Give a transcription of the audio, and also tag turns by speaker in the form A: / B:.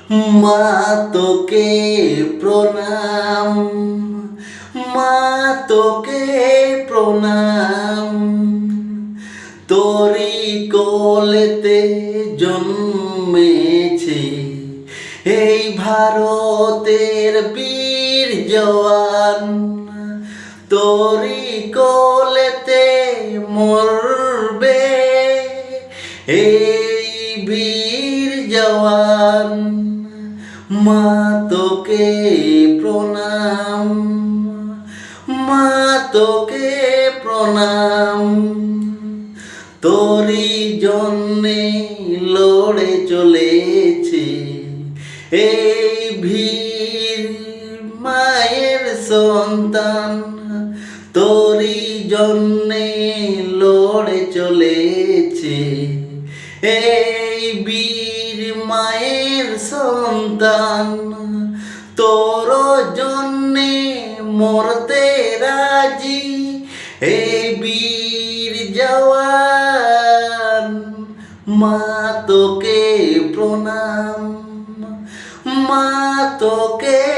A: মা তোকে প্রণাম, মা তোকে প্রণাম। তোরি কোলেতে জন্মেছে এই ভারতের বীর জওয়ান। তোরি কোলেতে মরবে এই বীর জওয়ান। মা তোকে প্রণাম, মা তোকে প্রণাম। তোরি জন্যে লড়ে চলেছে এই বীর মায়ের সন্তান। তোরি জন্যে লড়ে চলেছে এই বীর মায়ের সন্তান। তোর জন্যে মরতে রাজি এই বীর জওয়ান। মা তোকে প্রণাম, মা তোকে